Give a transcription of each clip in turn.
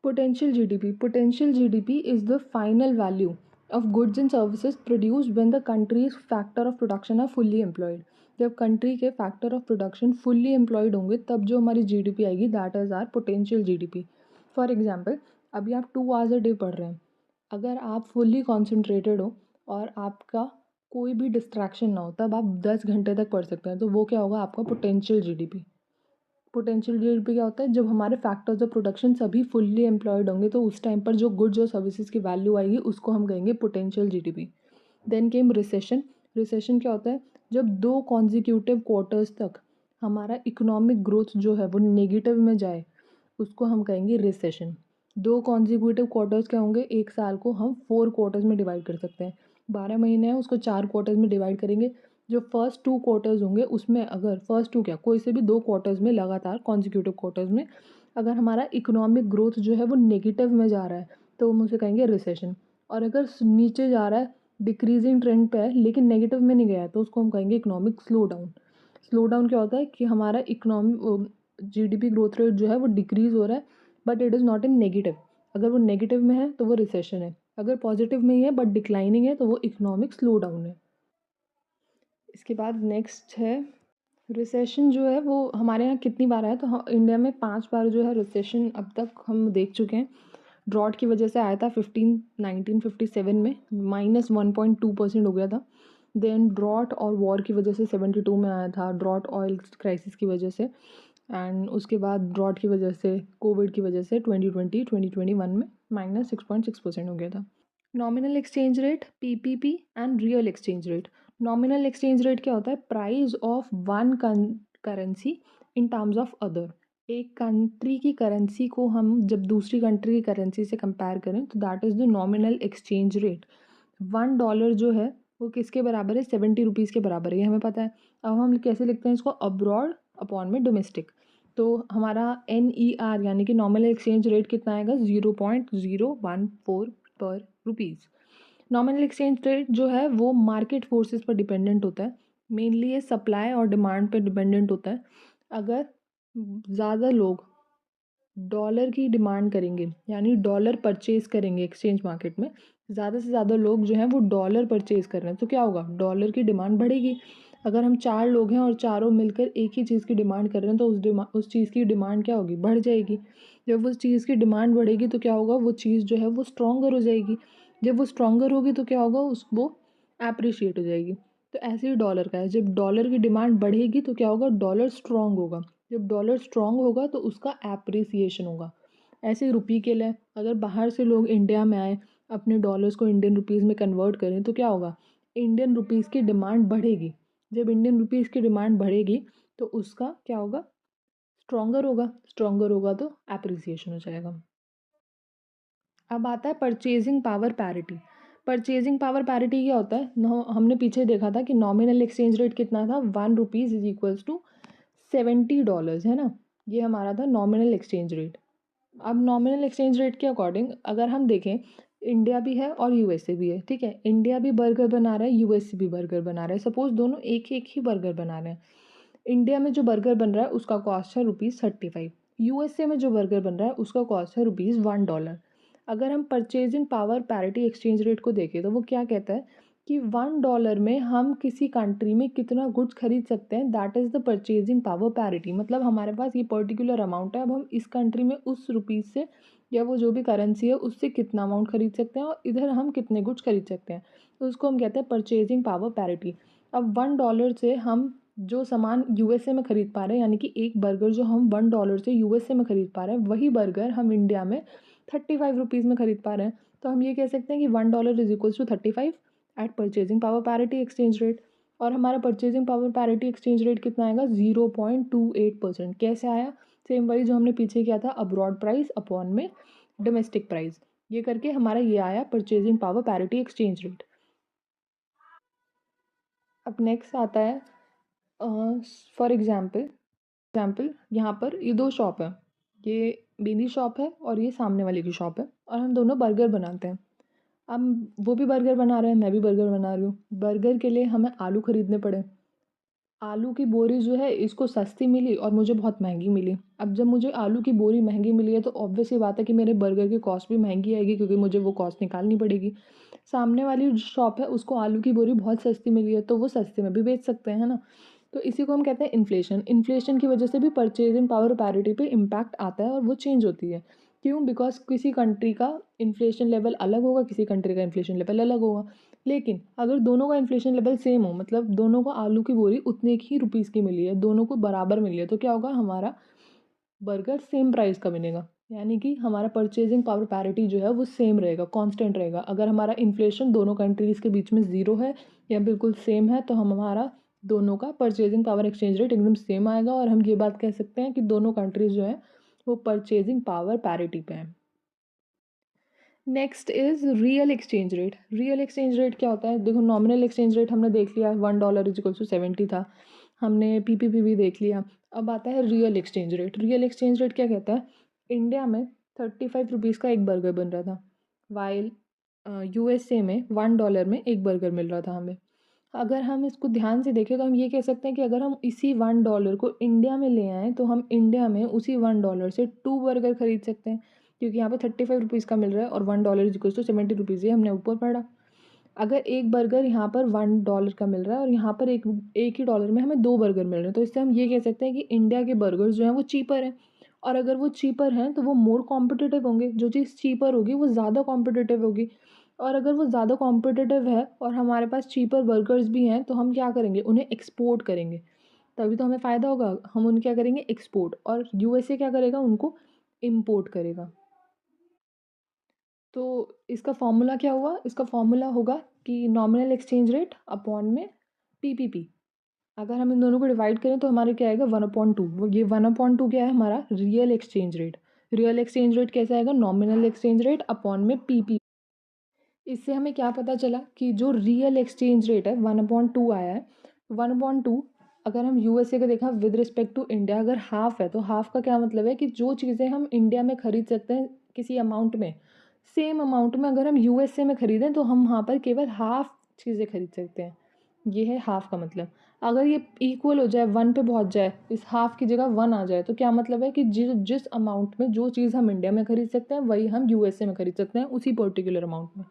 Potential GDP is the final value of goods and services produced when the country's factor of production are fully employed. जब country के factor of production fully employed होंगे तब जो हमारी GDP आएगी that is our potential GDP. For example, अभी आप 2 hours a day पढ़ रहे हैं. अगर आप फुल्ली कॉन्सेंट्रेटेड हो और आपका कोई भी डिस्ट्रैक्शन ना हो तब आप 10 घंटे तक पढ़ सकते हैं. तो वो क्या होगा, आपका पोटेंशियल जीडीपी. पोटेंशियल जीडीपी क्या होता है, जब हमारे फैक्टर्स ऑफ प्रोडक्शन सभी फुल्ली एम्प्लॉयड होंगे तो उस टाइम पर जो गुड्स और सर्विसेज की वैल्यू आएगी उसको हम कहेंगे potential GDP. Then came recession. Recession क्या होता है, जब 2 कॉन्जिक्यूटिव क्वार्टर्स तक हमारा इकोनॉमिक ग्रोथ जो है वो नेगेटिव में जाए उसको हम कहेंगे रिसेशन. 2 कॉन्जिक्यूटिव क्वार्टर्स क्या होंगे, एक साल को हम 4 क्वार्टर्स में डिवाइड कर सकते हैं. 12 महीने हैं उसको 4 क्वार्टर्स में डिवाइड करेंगे. जो फर्स्ट 2 क्वार्टर्स होंगे उसमें अगर फर्स्ट 2 क्या कोई से भी 2 क्वार्टर्स में लगातार कॉन्जिक्यूटिव क्वार्टर्स में अगर हमारा इकोनॉमिक ग्रोथ जो है वो नेगेटिव में जा रहा है तो हम उसे कहेंगे रिसेशन. और अगर नीचे जा रहा है, डिक्रीजिंग ट्रेंड पे है लेकिन नेगेटिव में नहीं गया है तो उसको हम कहेंगे economic slow down. Slow down क्या होता है कि हमारा इकोनॉमिक जीडीपी ग्रोथ रेट जो है वो डिक्रीज हो रहा है but it is not in negative. अगर वो नेगेटिव में है तो वो रिसेशन है, अगर पॉजिटिव में ही है बट डिक्लाइनिंग है तो वो इकोनॉमिक स्लो डाउन है. इसके बाद नेक्स्ट है रिसेशन. जो है वो हमारे यहाँ कितनी बार आया, तो इंडिया में 5 बार जो है रिसेशन अब तक हम देख चुके हैं. ड्रॉट की वजह से आया था 1957 में, -1.2% हो गया था. देन ड्रॉट और वॉर की वजह से 72 में आया था, ड्रॉट ऑयल क्राइसिस की वजह से. एंड उसके बाद ड्रॉट की वजह से, कोविड की वजह से 2021 में -6.6% हो गया था. Nominal exchange rate, PPP and real exchange rate. Nominal exchange rate क्या होता है, price of one currency in terms of other. एक कंट्री की करेंसी को हम जब दूसरी कंट्री की करेंसी से कंपेयर करें तो that is the nominal exchange rate. $1 जो है वो किसके बराबर है, 70 रुपीज़ के बराबर है, ये हमें पता है. अब हम कैसे लिखते हैं इसको, अब्रॉड अपॉन में डोमेस्टिक. तो हमारा NER यानी कि नॉमिनल एक्सचेंज रेट कितना आएगा, 0.014 पर रुपीज़. नॉमिनल एक्सचेंज रेट जो है वो मार्केट फोर्सेस पर डिपेंडेंट होता है. मेनली ये सप्लाई और डिमांड पर डिपेंडेंट होता है. अगर ज़्यादा लोग डॉलर की डिमांड करेंगे यानी डॉलर परचेज करेंगे एक्सचेंज मार्केट में, ज़्यादा से ज़्यादा लोग जो हैं वो डॉलर परचेज कर रहे हैं तो क्या होगा, डॉलर की डिमांड बढ़ेगी. अगर हम 4 लोग हैं और चारों मिलकर एक ही चीज़ की डिमांड कर रहे हैं तो उस चीज़ की डिमांड क्या होगी, बढ़ जाएगी. जब उस चीज़ की डिमांड बढ़ेगी तो क्या होगा, वो चीज़ जो है वो स्ट्रॉन्गर हो जाएगी. जब वो स्ट्रॉन्गर होगी तो क्या होगा, वो एप्रिशिएट हो जाएगी. तो ऐसे ही डॉलर का है, जब डॉलर की डिमांड बढ़ेगी तो क्या होगा, डॉलर स्ट्रॉन्ग होगा. जब डॉलर स्ट्रॉन्ग होगा तो उसका एप्रिसिएशन होगा. ऐसे ही रुपी के लिए अगर बाहर से लोग इंडिया में आए, अपने डॉलर्स को इंडियन रुपीज़ में कन्वर्ट करें तो क्या होगा, इंडियन रुपीज़ की डिमांड बढ़ेगी. जब इंडियन रुपीज़ की डिमांड बढ़ेगी तो उसका क्या होगा, स्ट्रॉन्गर होगा. स्ट्रॉन्गर होगा तो एप्रिसिएशन हो जाएगा. अब आता है purchasing power parity. Purchasing power parity क्या होता है, हमने पीछे देखा था कि नॉमिनल एक्सचेंज रेट कितना था, ₹1 इज इक्वल्स टू $70 है ना. ये हमारा था नॉमिनल एक्सचेंज रेट. अब नॉमिनल एक्सचेंज रेट के अकॉर्डिंग अगर हम देखें, इंडिया भी है और यूएसए भी है, ठीक है. इंडिया भी बर्गर बना रहा है, यूएसए भी बर्गर बना रहा है. सपोज दोनों एक एक ही बर्गर बना रहे हैं. इंडिया में जो बर्गर बन रहा है उसका कॉस्ट है ₹35. यूएसए में जो बर्गर बन रहा है उसका कॉस्ट है ₹1. अगर हम purchasing power parity exchange rate को देखें तो वो क्या कहता है कि $1 में हम किसी कंट्री में कितना गुड्स खरीद सकते हैं, that is the purchasing power parity. मतलब हमारे पास ये पर्टिकुलर अमाउंट है, अब हम इस कंट्री में उस रुपीज़ से या वो जो भी करेंसी है उससे कितना अमाउंट खरीद सकते हैं और इधर हम कितने गुड्स खरीद सकते हैं, तो उसको हम कहते हैं परचेजिंग पावर पैरिटी. अब $1 से हम जो सामान यूएसए में ख़रीद पा रहे हैं, यानी कि एक बर्गर जो हम $1 से यूएसए में ख़रीद पा रहे हैं वही बर्गर हम इंडिया में 35 रुपीज़ में ख़रीद पा रहे हैं. तो हम ये कह सकते हैं कि $1 is equals to 35 at purchasing power parity exchange rate. और हमारा purchasing power parity exchange rate कितना आएगा, 0.28%. कैसे आया, सेम वही जो हमने पीछे किया था, अब्रॉड प्राइस अपॉन में डोमेस्टिक प्राइस. ये करके हमारा ये आया purchasing power parity exchange rate. अब नेक्स्ट आता है फॉर एग्जाम्पल यहाँ पर ये 2 शॉप है, ये मेरी शॉप है और ये सामने वाले की शॉप है और हम दोनों बर्गर बनाते हैं. अब वो भी बर्गर बना रहे हैं, मैं भी बर्गर बना रही हूँ. बर्गर के लिए हमें आलू खरीदने पड़े, आलू की बोरी जो है इसको सस्ती मिली और मुझे बहुत महंगी मिली। अब जब मुझे आलू की बोरी महंगी मिली है तो ऑब्वियस सी बात है कि मेरे बर्गर की कॉस्ट भी महंगी आएगी, क्योंकि मुझे वो कॉस्ट निकालनी पड़ेगी। सामने वाली जो शॉप है उसको आलू की बोरी बहुत सस्ती मिली है, तो वो सस्ते में भी बेच सकते हैं, है ना? तो इसी को हम कहते हैं इन्फ्लेशन। इन्फ्लेशन की वजह से भी परचेजिंग पावर पैरिटी पे इम्पैक्ट आता है और वो चेंज होती है। क्यों? बिकॉज़ किसी कंट्री का इन्फ्लेशन लेवल अलग होगा, किसी कंट्री का इन्फ्लेशन लेवल अलग होगा। लेकिन अगर दोनों का इन्फ्लेशन लेवल सेम हो, मतलब दोनों को आलू की बोरी उतने ही रुपीज़ की मिली है, दोनों को बराबर मिली है, तो क्या होगा? हमारा बर्गर सेम प्राइस का मिलेगा। यानी कि हमारा परचेजिंग पावर पैरिटी जो है वो सेम रहेगा, कांस्टेंट रहेगा। अगर हमारा इन्फ्लेशन दोनों कंट्रीज़ के बीच में ज़ीरो है या बिल्कुल सेम है, तो हमारा दोनों का परचेजिंग पावर एक्सचेंज रेट एकदम सेम आएगा और हम ये बात कह सकते हैं कि दोनों कंट्रीज़ जो हैं वो परचेजिंग पावर पैरिटी पे हैं। Next is real exchange rate. Real exchange rate क्या होता है? देखो, नॉमिनल एक्सचेंज रेट हमने देख लिया, $1 इज इक्वल टू 70 था। हमने पीपीपी भी देख लिया। अब आता है real exchange rate. Real exchange rate क्या कहता है? इंडिया में 35 रुपीज़ का एक बर्गर बन रहा था, वाइल यूएसए में $1 में एक बर्गर मिल रहा था हमें। अगर हम इसको ध्यान से देखें तो हम ये कह सकते हैं कि अगर हम इसी $1 को इंडिया में ले आएँ, तो हम इंडिया में उसी $1 से 2 बर्गर खरीद सकते हैं, क्योंकि यहाँ पे 35 रुपीज़ का मिल रहा है और $1 इज़ इक्वल्स टू 70 रुपीज़, ये हमने ऊपर पढ़ा। अगर एक बर्गर यहाँ पर $1 का मिल रहा है और यहाँ पर एक एक ही डॉलर में हमें 2 बर्गर मिल रहे हैं, तो इससे हम ये कह सकते हैं कि इंडिया के बर्गर्स जो हैं वो चीपर हैं। और अगर वो चीपर हैं तो वो मोर कॉम्पिटिटिव होंगे। जो चीज़ चीपर होगी वो ज़्यादा कॉम्पिटिटिव होगी। और अगर वो ज़्यादा कॉम्पिटिटिव है और हमारे पास चीपर बर्गर्स भी हैं, तो हम क्या करेंगे? उन्हें एक्सपोर्ट करेंगे। तभी तो हमें फ़ायदा होगा। हम उन्हें क्या करेंगे? एक्सपोर्ट। और यूएसए क्या करेगा? उनको इम्पोर्ट करेगा। तो इसका फ़ॉर्मूला क्या हुआ? इसका फ़ॉर्मूला होगा कि नॉमिनल एक्सचेंज रेट अपॉन में पीपीपी। अगर हम इन दोनों को डिवाइड करें तो हमारे क्या आएगा? 1/2। वो ये 1/2 क्या है? हमारा real exchange rate. Real exchange rate कैसा आएगा? नॉमिनल एक्सचेंज रेट अपॉन में पीपी। इससे हमें क्या पता चला कि जो रियल एक्सचेंज रेट है 1/2 आया है। 1/2 अगर हम यूएसए का देखा विद रिस्पेक्ट टू इंडिया, अगर हाफ है तो हाफ का क्या मतलब है कि जो चीज़ें हम इंडिया में खरीद सकते हैं किसी अमाउंट में, सेम अमाउंट में अगर हम यूएसए में खरीदें तो हम वहाँ पर केवल हाफ चीज़ें खरीद सकते हैं। ये है हाफ का मतलब। अगर ये इक्वल हो जाए, 1 पे पहुँच जाए, इस हाफ की जगह 1 आ जाए, तो क्या मतलब है कि जिस अमाउंट में जो चीज़ हम इंडिया में खरीद सकते हैं वही हम यूएसए में खरीद सकते हैं उसी पर्टिकुलर अमाउंट में।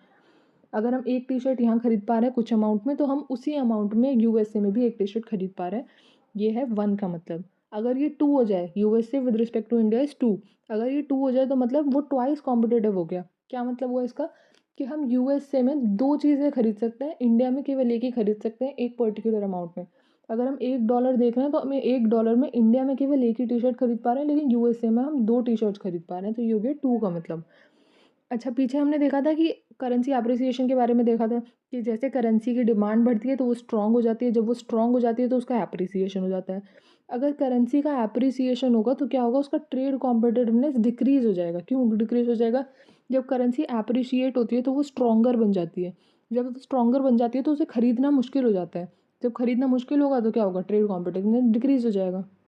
अगर हम एक टी शर्ट यहाँ खरीद पा रहे हैं कुछ अमाउंट में, तो हम उसी अमाउंट में यूएसए में भी एक टी शर्ट खरीद पा रहे हैं। ये है 1 का मतलब। अगर ये 2 हो जाए, USA with respect to India is 2, अगर ये 2 हो जाए तो मतलब वो ट्वाइस कॉम्पिटिटिव हो गया। क्या मतलब हुआ इसका? कि हम यूएसए में 2 चीज़ें खरीद सकते हैं, इंडिया में केवल एक ही खरीद सकते हैं एक पर्टिकुलर अमाउंट में। अगर हम $1 देख रहे हैं तो हमें $1 में इंडिया में केवल एक ही टी शर्ट खरीद पा रहे हैं, लेकिन यूएसए में हम 2 टी शर्ट्स खरीद पा रहे हैं, तो ये हो गया 2 का मतलब। अच्छा, पीछे हमने देखा था कि करेंसी एप्रिसिएशन के बारे में देखा था कि जैसे करेंसी की डिमांड बढ़ती है तो वो स्ट्रॉन्ग हो जाती है, जब वो स्ट्रॉन्ग हो जाती है तो उसका एप्रिसिएशन हो जाता है। अगर करेंसी का एप्रिसिएशन होगा तो क्या होगा? उसका ट्रेड कॉम्पिटिटिवनेस डिक्रीज़ हो जाएगा। क्यों डिक्रीज़ हो जाएगा? जब करेंसी एप्रिशिएट होती है तो वो स्ट्रॉन्गर बन जाती है। जब वो स्ट्रॉन्गर बन जाती है तो उसे खरीदना मुश्किल हो जाता है। जब खरीदना मुश्किल होगा तो क्या होगा? ट्रेड कॉम्पिटिटिवनेस डिक्रीज़ हो जाएगा।